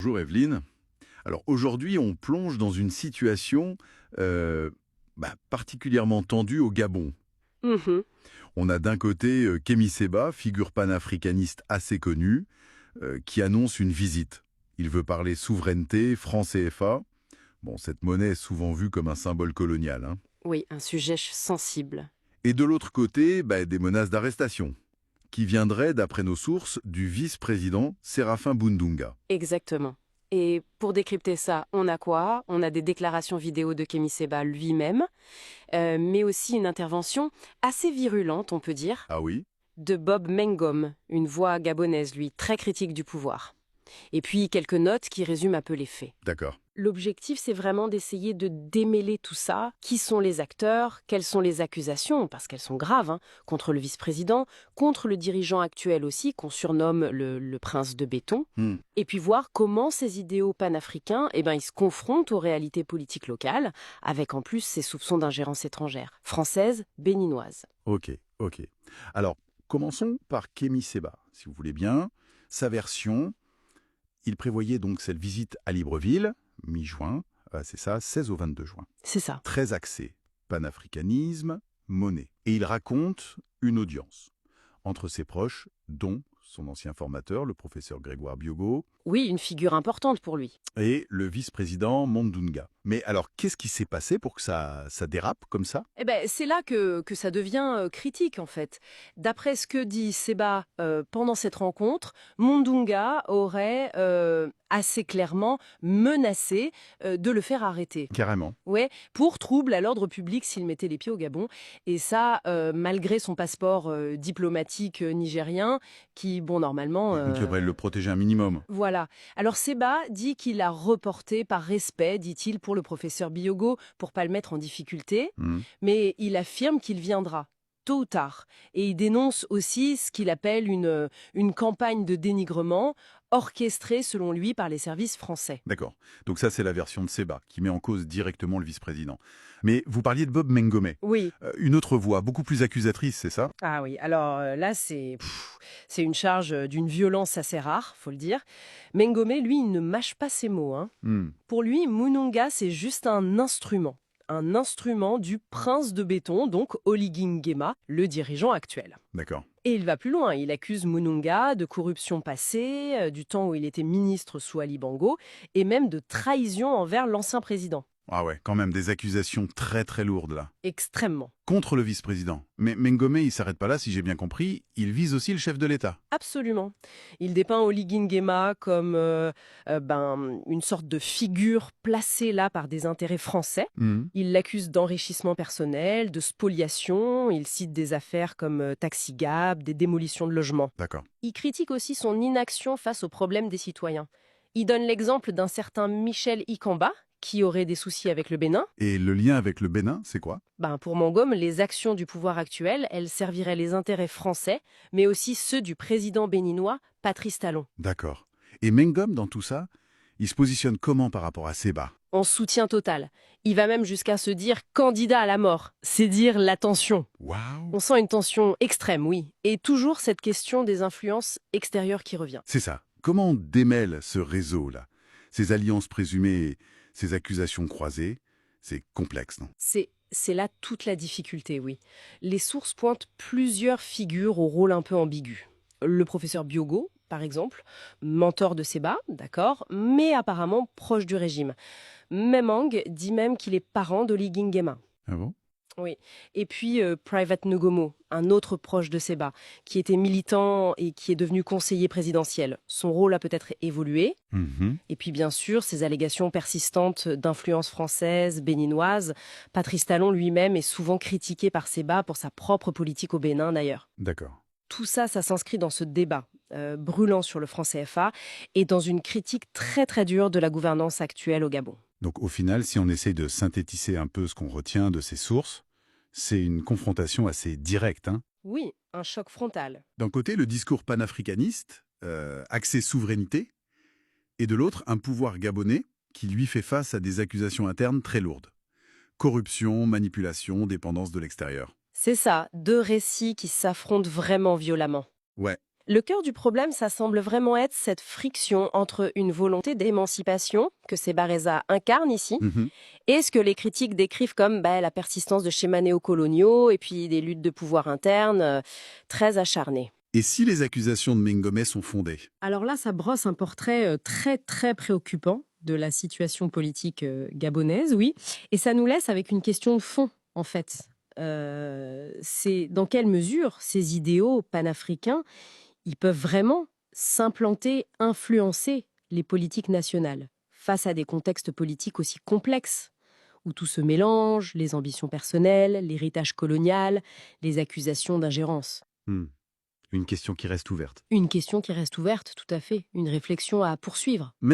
Bonjour Evelyne. Alors aujourd'hui, on plonge dans une situation particulièrement tendue au Gabon. Mhm. On a d'un côté Kémy Séba, figure panafricaniste assez connue, qui annonce une visite. Il veut parler souveraineté, franc CFA. Bon, cette monnaie est souvent vue comme un symbole colonial, hein. Oui, un sujet sensible. Et de l'autre côté, des menaces d'arrestation, qui viendraient, d'après nos sources, du vice-président Séraphin Boundunga. Exactement. Et pour décrypter ça, on a quoi? On a des déclarations vidéo de Kémy Séba lui-même, mais aussi une intervention assez virulente, on peut dire, Ah oui? de Bob Mengom, une voix gabonaise, lui, très critique du pouvoir. Et puis quelques notes qui résument un peu les faits. D'accord. L'objectif, c'est vraiment d'essayer de démêler tout ça. Qui sont les acteurs? Quelles sont les accusations? Parce qu'elles sont graves, hein, contre le vice-président, contre le dirigeant actuel aussi, qu'on surnomme le prince de béton. Hmm. Et puis voir comment ces idéaux panafricains, ils se confrontent aux réalités politiques locales, avec en plus ces soupçons d'ingérence étrangère, française, béninoise. Ok. Alors, commençons par Kémy Séba, si vous voulez bien. Sa version, il prévoyait donc cette visite à Libreville, mi-juin, c'est ça, 16 au 22 juin. C'est ça. Très axé, panafricanisme, monnaie. Et il raconte une audience entre ses proches, dont son ancien formateur, le professeur Grégoire Biogo, Oui, une figure importante pour lui. et le vice-président Mondunga. Mais alors, qu'est-ce qui s'est passé pour que ça dérape comme ça? C'est là que ça devient critique, en fait. D'après ce que dit Seba pendant cette rencontre, Mondunga aurait assez clairement menacé de le faire arrêter. Carrément. Ouais, pour trouble à l'ordre public s'il mettait les pieds au Gabon. Et ça, malgré son passeport diplomatique nigérien, qui, bon, normalement... Donc il devrait le protéger un minimum. Voilà. Alors Seba dit qu'il a reporté par respect, dit-il, pour le professeur Biogo, pour pas le mettre en difficulté, Hmm. mais il affirme qu'il viendra, tôt ou tard. Et il dénonce aussi ce qu'il appelle une campagne de dénigrement, orchestrée selon lui par les services français. D'accord. Donc ça, c'est la version de Séba, qui met en cause directement le vice-président. Mais vous parliez de Bob Mengome. Oui. Une autre voix, beaucoup plus accusatrice, c'est ça? Ah oui, alors là, c'est une charge d'une violence assez rare, faut le dire. Mengome, lui, il ne mâche pas ses mots, hein. Hmm. Pour lui, Mununga, c'est juste un instrument. Un instrument du prince de béton, donc Oligui Nguema, le dirigeant actuel. D'accord. Et il va plus loin, il accuse Mununga de corruption passée, du temps où il était ministre sous Ali Bongo, et même de trahison envers l'ancien président. Ah ouais, quand même, des accusations très très lourdes là. Extrêmement. Contre le vice-président. Mais Mengome, il s'arrête pas là, si j'ai bien compris, il vise aussi le chef de l'État. Absolument. Il dépeint Oligui Nguema comme une sorte de figure placée là par des intérêts français. Hmm. Il l'accuse d'enrichissement personnel, de spoliation, il cite des affaires comme Taxi Gab, des démolitions de logements. D'accord. Il critique aussi son inaction face aux problèmes des citoyens. Il donne l'exemple d'un certain Michel Ikamba, qui aurait des soucis avec le Bénin. Et le lien avec le Bénin, c'est quoi? Pour Mangom, les actions du pouvoir actuel, elles serviraient les intérêts français, mais aussi ceux du président béninois, Patrice Talon. D'accord. Et Mengom, dans tout ça, il se positionne comment par rapport à Séba? En soutien total. Il va même jusqu'à se dire candidat à la mort. C'est dire la tension. Waouh! On sent une tension extrême, oui. Et toujours cette question des influences extérieures qui revient. C'est ça. Comment on démêle ce réseau-là? Ces alliances présumées, ces accusations croisées, c'est complexe, non? C'est là toute la difficulté, oui. Les sources pointent plusieurs figures au rôle un peu ambigu. Le professeur Biogo, par exemple, mentor de Seba, d'accord, mais apparemment proche du régime. Memang dit même qu'il est parent d'Oligui Nguema. Ah bon? Oui. Et puis Private Ngomo, un autre proche de Seba, qui était militant et qui est devenu conseiller présidentiel. Son rôle a peut-être évolué. Mhm. Et puis bien sûr, ces allégations persistantes d'influence française, béninoise. Patrice Talon lui-même est souvent critiqué par Seba pour sa propre politique au Bénin d'ailleurs. D'accord. Tout ça, ça s'inscrit dans ce débat brûlant sur le franc CFA et dans une critique très très dure de la gouvernance actuelle au Gabon. Donc au final, si on essaye de synthétiser un peu ce qu'on retient de ces sources, c'est une confrontation assez directe, hein. Oui, un choc frontal. D'un côté, le discours panafricaniste, axé souveraineté, et de l'autre, un pouvoir gabonais qui lui fait face à des accusations internes très lourdes. Corruption, manipulation, dépendance de l'extérieur. C'est ça, deux récits qui s'affrontent vraiment violemment. Ouais. Le cœur du problème, ça semble vraiment être cette friction entre une volonté d'émancipation que Seba Reza incarne ici Mhm. et ce que les critiques décrivent comme la persistance de schémas néocoloniaux et puis des luttes de pouvoir internes très acharnées. Et si les accusations de Mengomé sont fondées? Alors là, ça brosse un portrait très très préoccupant de la situation politique gabonaise, oui, et ça nous laisse avec une question de fond, en fait. C'est dans quelle mesure ces idéaux panafricains ils peuvent vraiment s'implanter, influencer les politiques nationales face à des contextes politiques aussi complexes, où tout se mélange, les ambitions personnelles, l'héritage colonial, les accusations d'ingérence. Hmm. Une question qui reste ouverte. Une question qui reste ouverte, tout à fait, une réflexion à poursuivre. Mais